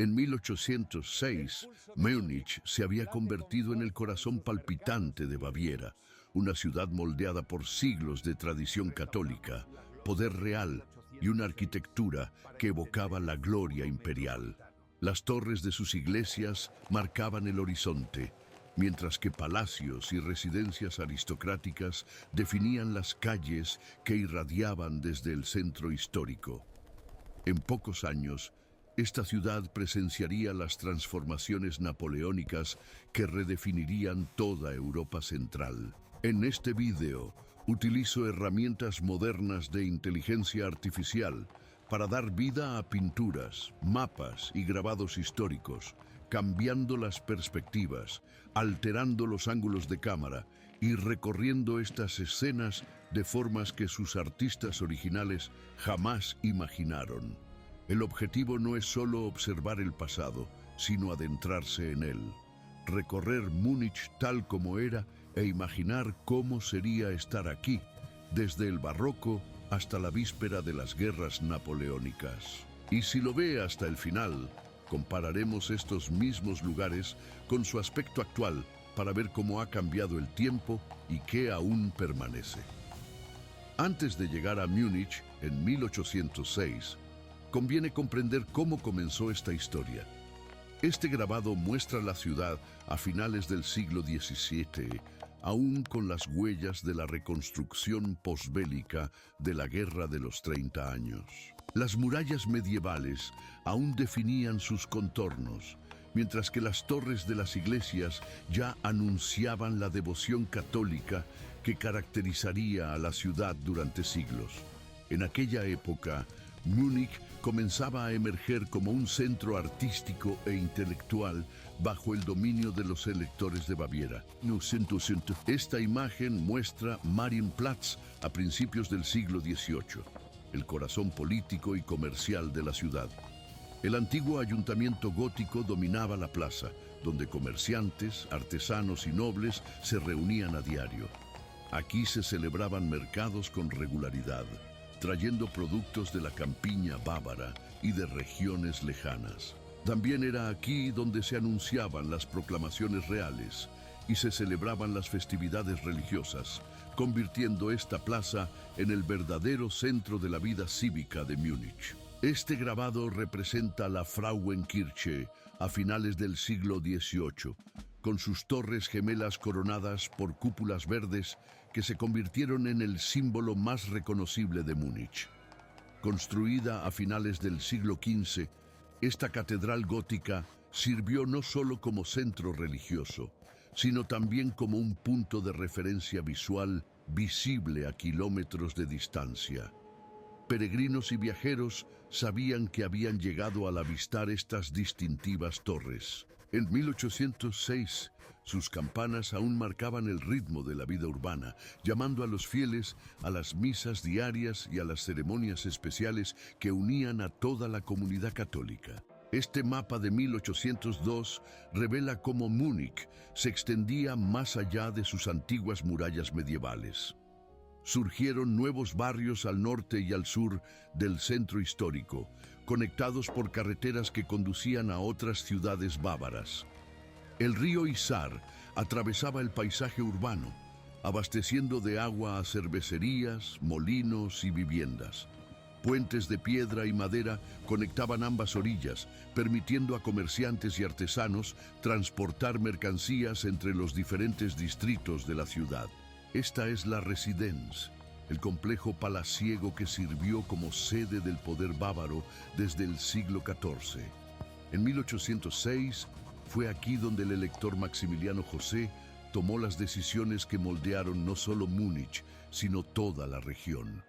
En 1806, Múnich se había convertido en el corazón palpitante de Baviera, una ciudad moldeada por siglos de tradición católica, poder real y una arquitectura que evocaba la gloria imperial. Las torres de sus iglesias marcaban el horizonte, mientras que palacios y residencias aristocráticas definían las calles que irradiaban desde el centro histórico. En pocos años, esta ciudad presenciaría las transformaciones napoleónicas que redefinirían toda Europa Central. En este video, utilizo herramientas modernas de inteligencia artificial para dar vida a pinturas, mapas y grabados históricos, cambiando las perspectivas, alterando los ángulos de cámara y recorriendo estas escenas de formas que sus artistas originales jamás imaginaron. El objetivo no es solo observar el pasado, sino adentrarse en él, recorrer Múnich tal como era e imaginar cómo sería estar aquí, desde el barroco hasta la víspera de las guerras napoleónicas. Y si lo ve hasta el final, compararemos estos mismos lugares con su aspecto actual para ver cómo ha cambiado el tiempo y qué aún permanece. Antes de llegar a Múnich, en 1806, conviene comprender cómo comenzó esta historia. Este grabado muestra la ciudad a finales del siglo XVII, aún con las huellas de la reconstrucción posbélica de la Guerra de los 30 años. Las murallas medievales aún definían sus contornos, mientras que las torres de las iglesias ya anunciaban la devoción católica que caracterizaría a la ciudad durante siglos. En aquella época, Múnich comenzaba a emerger como un centro artístico e intelectual bajo el dominio de los electores de Baviera. Esta imagen muestra Marienplatz a principios del siglo XVIII, el corazón político y comercial de la ciudad. El antiguo ayuntamiento gótico dominaba la plaza, donde comerciantes, artesanos y nobles se reunían a diario. Aquí se celebraban mercados con regularidad, trayendo productos de la campiña bávara y de regiones lejanas. También era aquí donde se anunciaban las proclamaciones reales y se celebraban las festividades religiosas, convirtiendo esta plaza en el verdadero centro de la vida cívica de Múnich. Este grabado representa la Frauenkirche a finales del siglo XVIII, con sus torres gemelas coronadas por cúpulas verdes que se convirtieron en el símbolo más reconocible de Múnich. Construida a finales del siglo XV, esta catedral gótica sirvió no solo como centro religioso, sino también como un punto de referencia visual visible a kilómetros de distancia. Peregrinos y viajeros sabían que habían llegado al avistar estas distintivas torres. En 1806, sus campanas aún marcaban el ritmo de la vida urbana, llamando a los fieles a las misas diarias y a las ceremonias especiales que unían a toda la comunidad católica. Este mapa de 1802 revela cómo Múnich se extendía más allá de sus antiguas murallas medievales. Surgieron nuevos barrios al norte y al sur del centro histórico, conectados por carreteras que conducían a otras ciudades bávaras. El río Isar atravesaba el paisaje urbano, abasteciendo de agua a cervecerías, molinos y viviendas. Puentes de piedra y madera conectaban ambas orillas, permitiendo a comerciantes y artesanos transportar mercancías entre los diferentes distritos de la ciudad. Esta es la Residenz, el complejo palaciego que sirvió como sede del poder bávaro desde el siglo XIV. En 1806 fue aquí donde el elector Maximiliano José tomó las decisiones que moldearon no solo Múnich, sino toda la región.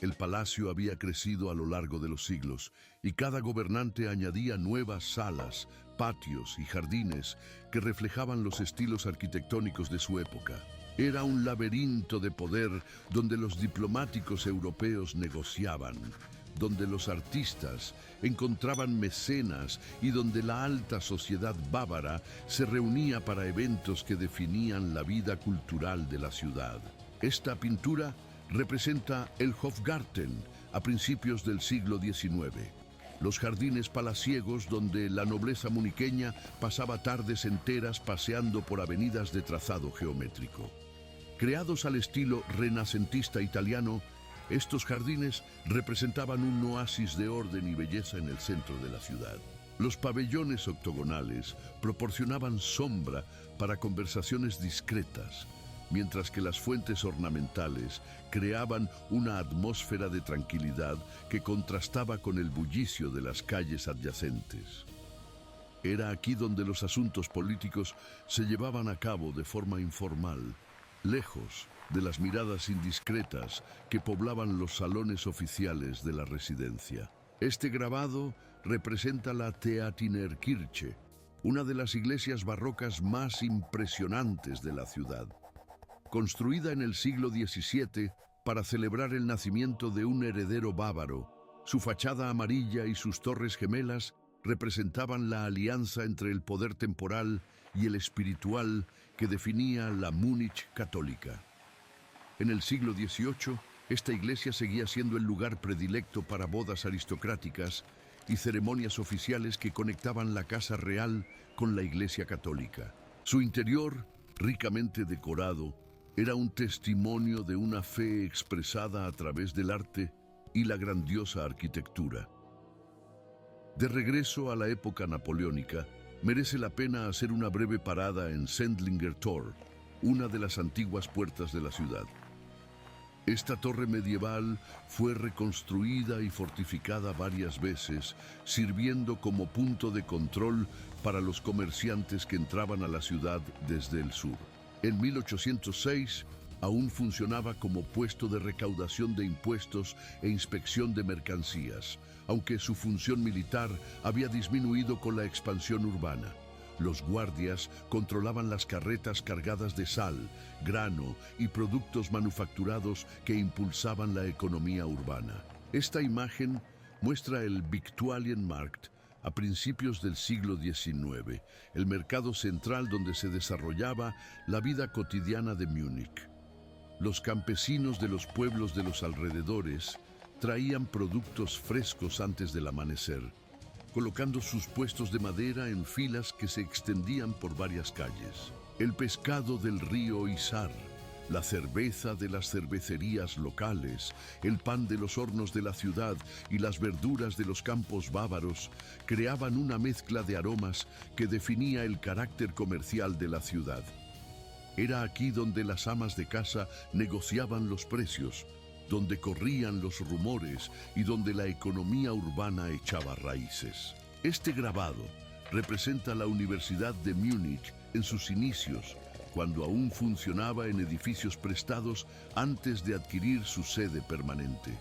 El palacio había crecido a lo largo de los siglos y cada gobernante añadía nuevas salas, patios y jardines que reflejaban los estilos arquitectónicos de su época. Era un laberinto de poder donde los diplomáticos europeos negociaban, donde los artistas encontraban mecenas y donde la alta sociedad bávara se reunía para eventos que definían la vida cultural de la ciudad. Esta pintura representa el Hofgarten a principios del siglo XIX. los jardines palaciegos donde la nobleza muniqueña pasaba tardes enteras paseando por avenidas de trazado geométrico. Creados al estilo renacentista italiano, estos jardines representaban un oasis de orden y belleza en el centro de la ciudad. Los pabellones octogonales proporcionaban sombra para conversaciones discretas, mientras que las fuentes ornamentales creaban una atmósfera de tranquilidad que contrastaba con el bullicio de las calles adyacentes. Era aquí donde los asuntos políticos se llevaban a cabo de forma informal, lejos de las miradas indiscretas que poblaban los salones oficiales de la residencia. Este grabado representa la Theatinerkirche, una de las iglesias barrocas más impresionantes de la ciudad. Construida en el siglo XVII para celebrar el nacimiento de un heredero bávaro, su fachada amarilla y sus torres gemelas representaban la alianza entre el poder temporal y el espiritual que definía la Múnich católica. En el siglo XVIII, esta iglesia seguía siendo el lugar predilecto para bodas aristocráticas y ceremonias oficiales que conectaban la casa real con la iglesia católica. Su interior, ricamente decorado, era un testimonio de una fe expresada a través del arte y la grandiosa arquitectura. De regreso a la época napoleónica, merece la pena hacer una breve parada en Sendlinger Tor, una de las antiguas puertas de la ciudad. Esta torre medieval fue reconstruida y fortificada varias veces, sirviendo como punto de control para los comerciantes que entraban a la ciudad desde el sur. En 1806, aún funcionaba como puesto de recaudación de impuestos e inspección de mercancías, aunque su función militar había disminuido con la expansión urbana. Los guardias controlaban las carretas cargadas de sal, grano y productos manufacturados que impulsaban la economía urbana. Esta imagen muestra el Viktualienmarkt a principios del siglo XIX, el mercado central donde se desarrollaba la vida cotidiana de Múnich. Los campesinos de los pueblos de los alrededores traían productos frescos antes del amanecer, colocando sus puestos de madera en filas que se extendían por varias calles. El pescado del río Isar, la cerveza de las cervecerías locales, el pan de los hornos de la ciudad y las verduras de los campos bávaros creaban una mezcla de aromas que definía el carácter comercial de la ciudad. Era aquí donde las amas de casa negociaban los precios, donde corrían los rumores y donde la economía urbana echaba raíces. Este grabado representa la Universidad de Múnich en sus inicios, cuando aún funcionaba en edificios prestados antes de adquirir su sede permanente.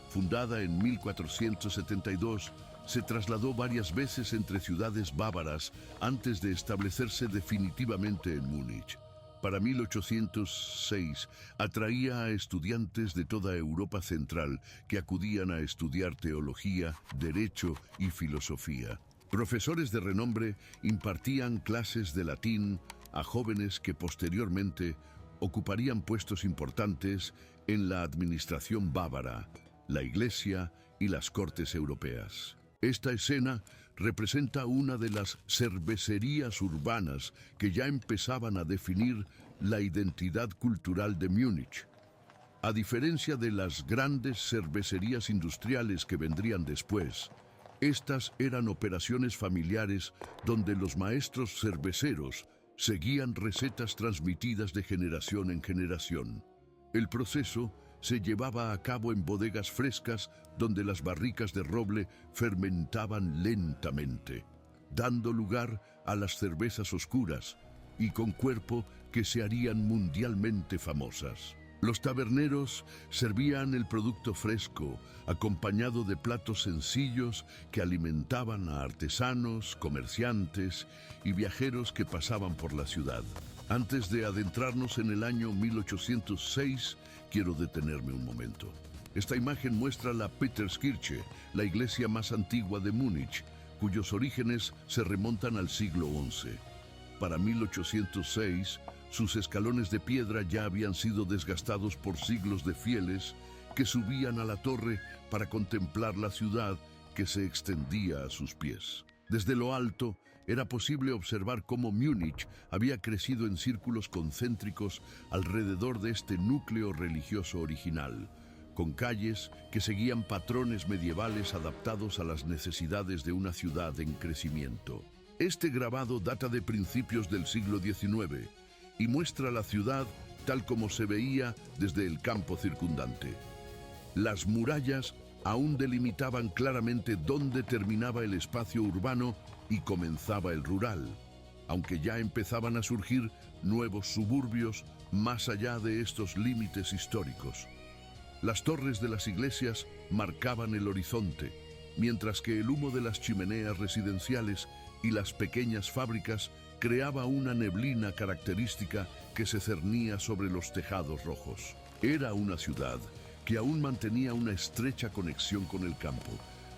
Fundada en 1472, se trasladó varias veces entre ciudades bávaras antes de establecerse definitivamente en Múnich. Para 1806, atraía a estudiantes de toda Europa Central que acudían a estudiar teología, derecho y filosofía. Profesores de renombre impartían clases de latín a jóvenes que posteriormente ocuparían puestos importantes en la administración bávara, la Iglesia y las Cortes europeas. Esta escena representa una de las cervecerías urbanas que ya empezaban a definir la identidad cultural de Múnich. A diferencia de las grandes cervecerías industriales que vendrían después, estas eran operaciones familiares donde los maestros cerveceros seguían recetas transmitidas de generación en generación. El proceso se llevaba a cabo en bodegas frescas donde las barricas de roble fermentaban lentamente, dando lugar a las cervezas oscuras y con cuerpo que se harían mundialmente famosas. Los taberneros servían el producto fresco, acompañado de platos sencillos que alimentaban a artesanos, comerciantes y viajeros que pasaban por la ciudad. Antes de adentrarnos en el año 1806, quiero detenerme un momento. Esta imagen muestra la Peterskirche, la iglesia más antigua de Múnich, cuyos orígenes se remontan al siglo XI. Para 1806, sus escalones de piedra ya habían sido desgastados por siglos de fieles que subían a la torre para contemplar la ciudad que se extendía a sus pies. Desde lo alto, era posible observar cómo Múnich había crecido en círculos concéntricos alrededor de este núcleo religioso original, con calles que seguían patrones medievales adaptados a las necesidades de una ciudad en crecimiento. Este grabado data de principios del siglo XIX y muestra la ciudad tal como se veía desde el campo circundante. Las murallas aún delimitaban claramente dónde terminaba el espacio urbano y comenzaba el rural, aunque ya empezaban a surgir nuevos suburbios más allá de estos límites históricos. Las torres de las iglesias marcaban el horizonte, mientras que el humo de las chimeneas residenciales y las pequeñas fábricas creaba una neblina característica que se cernía sobre los tejados rojos. Era una ciudad que aún mantenía una estrecha conexión con el campo,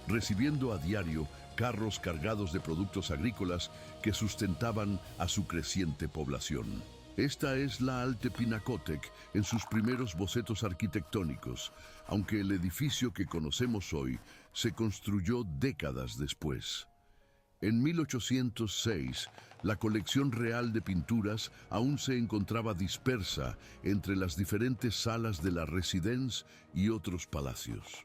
recibiendo a diario carros cargados de productos agrícolas que sustentaban a su creciente población. Esta es la Alte Pinakothek en sus primeros bocetos arquitectónicos, aunque el edificio que conocemos hoy se construyó décadas después. En 1806, la colección real de pinturas aún se encontraba dispersa entre las diferentes salas de la Residenz y otros palacios.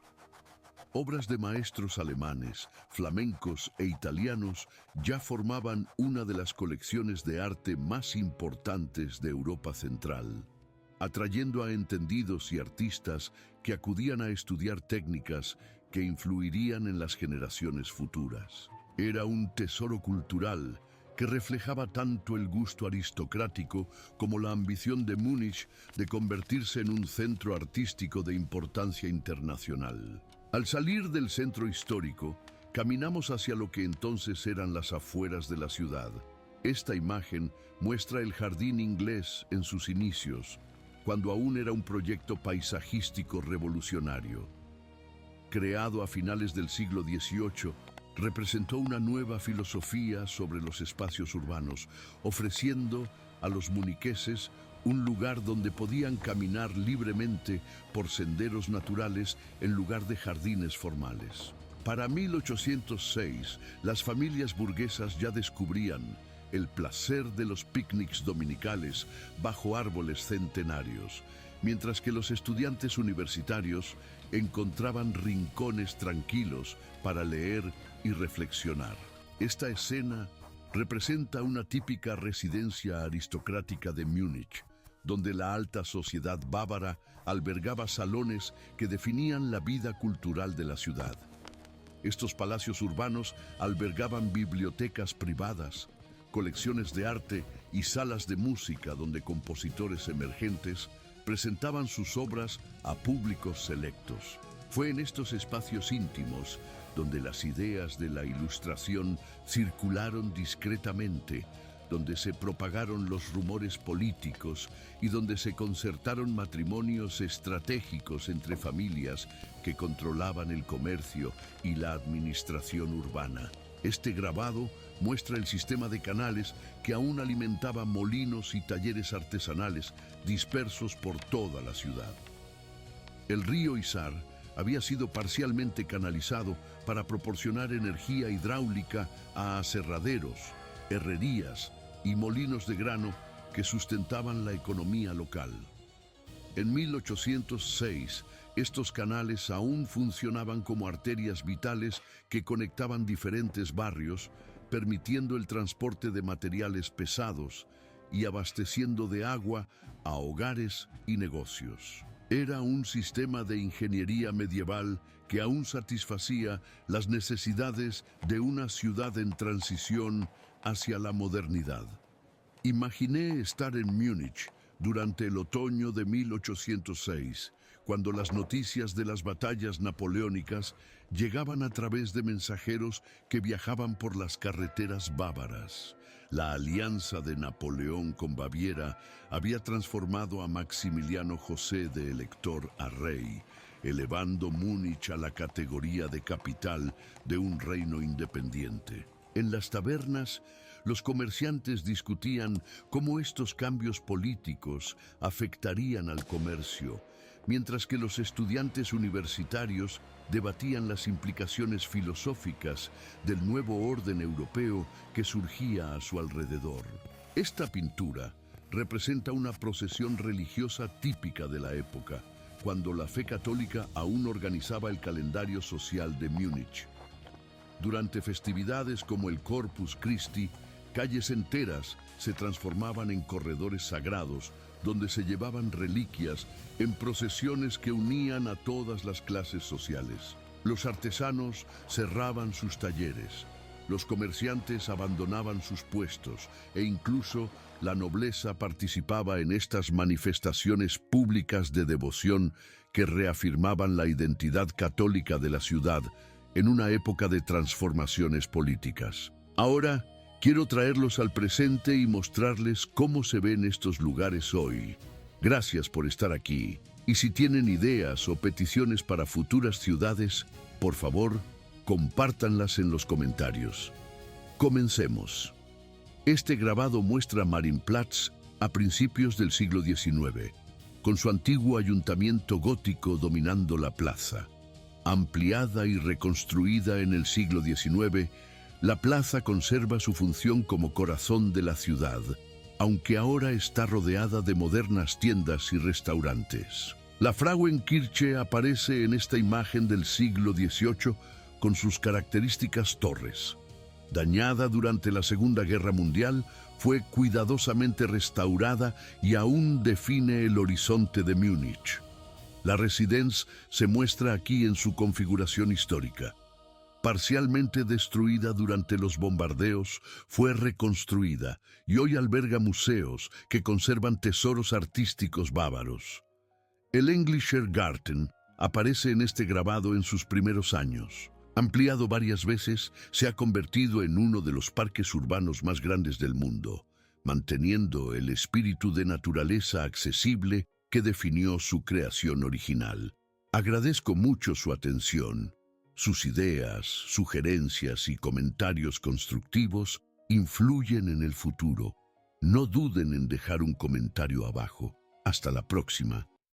Obras de maestros alemanes, flamencos e italianos ya formaban una de las colecciones de arte más importantes de Europa Central, atrayendo a entendidos y artistas que acudían a estudiar técnicas que influirían en las generaciones futuras. Era un tesoro cultural que reflejaba tanto el gusto aristocrático como la ambición de Múnich de convertirse en un centro artístico de importancia internacional. Al salir del centro histórico, caminamos hacia lo que entonces eran las afueras de la ciudad. Esta imagen muestra el jardín inglés en sus inicios, cuando aún era un proyecto paisajístico revolucionario. Creado a finales del siglo XVIII, representó una nueva filosofía sobre los espacios urbanos, ofreciendo a los muniqueses un lugar donde podían caminar libremente por senderos naturales en lugar de jardines formales. Para 1806, las familias burguesas ya descubrían el placer de los picnics dominicales bajo árboles centenarios, mientras que los estudiantes universitarios encontraban rincones tranquilos para leer y reflexionar. Esta escena representa una típica residencia aristocrática de Múnich, donde la alta sociedad bávara albergaba salones que definían la vida cultural de la ciudad. Estos palacios urbanos albergaban bibliotecas privadas, colecciones de arte y salas de música donde compositores emergentes presentaban sus obras a públicos selectos. Fue en estos espacios íntimos donde las ideas de la Ilustración circularon discretamente, donde se propagaron los rumores políticos y donde se concertaron matrimonios estratégicos entre familias que controlaban el comercio y la administración urbana. Este grabado muestra el sistema de canales que aún alimentaba molinos y talleres artesanales dispersos por toda la ciudad. El río Isar había sido parcialmente canalizado para proporcionar energía hidráulica a aserraderos, herrerías y molinos de grano que sustentaban la economía local. En 1806, estos canales aún funcionaban como arterias vitales que conectaban diferentes barrios, permitiendo el transporte de materiales pesados y abasteciendo de agua a hogares y negocios. Era un sistema de ingeniería medieval que aún satisfacía las necesidades de una ciudad en transición hacia la modernidad. Imaginé estar en Múnich durante el otoño de 1806, cuando las noticias de las batallas napoleónicas llegaban a través de mensajeros que viajaban por las carreteras bávaras. La alianza de Napoleón con Baviera había transformado a Maximiliano José de elector a rey, elevando Múnich a la categoría de capital de un reino independiente. En las tabernas, los comerciantes discutían cómo estos cambios políticos afectarían al comercio, mientras que los estudiantes universitarios debatían las implicaciones filosóficas del nuevo orden europeo que surgía a su alrededor. Esta pintura representa una procesión religiosa típica de la época, cuando la fe católica aún organizaba el calendario social de Múnich. Durante festividades como el Corpus Christi, calles enteras se transformaban en corredores sagrados, donde se llevaban reliquias en procesiones que unían a todas las clases sociales. Los artesanos cerraban sus talleres, los comerciantes abandonaban sus puestos e incluso la nobleza participaba en estas manifestaciones públicas de devoción que reafirmaban la identidad católica de la ciudad en una época de transformaciones políticas. Ahora, quiero traerlos al presente y mostrarles cómo se ven estos lugares hoy. Gracias por estar aquí. Y si tienen ideas o peticiones para futuras ciudades, por favor, compártanlas en los comentarios. Comencemos. Este grabado muestra Marienplatz a principios del siglo XIX, con su antiguo ayuntamiento gótico dominando la plaza. Ampliada y reconstruida en el siglo XIX, la plaza conserva su función como corazón de la ciudad, aunque ahora está rodeada de modernas tiendas y restaurantes. La Frauenkirche aparece en esta imagen del siglo XVIII con sus características torres. Dañada durante la Segunda Guerra Mundial, fue cuidadosamente restaurada y aún define el horizonte de Múnich. La Residenz se muestra aquí en su configuración histórica. Parcialmente destruida durante los bombardeos, fue reconstruida y hoy alberga museos que conservan tesoros artísticos bávaros. El Englischer Garten aparece en este grabado en sus primeros años. Ampliado varias veces, se ha convertido en uno de los parques urbanos más grandes del mundo, manteniendo el espíritu de naturaleza accesible que definió su creación original. Agradezco mucho su atención. Sus ideas, sugerencias y comentarios constructivos influyen en el futuro. No duden en dejar un comentario abajo. Hasta la próxima.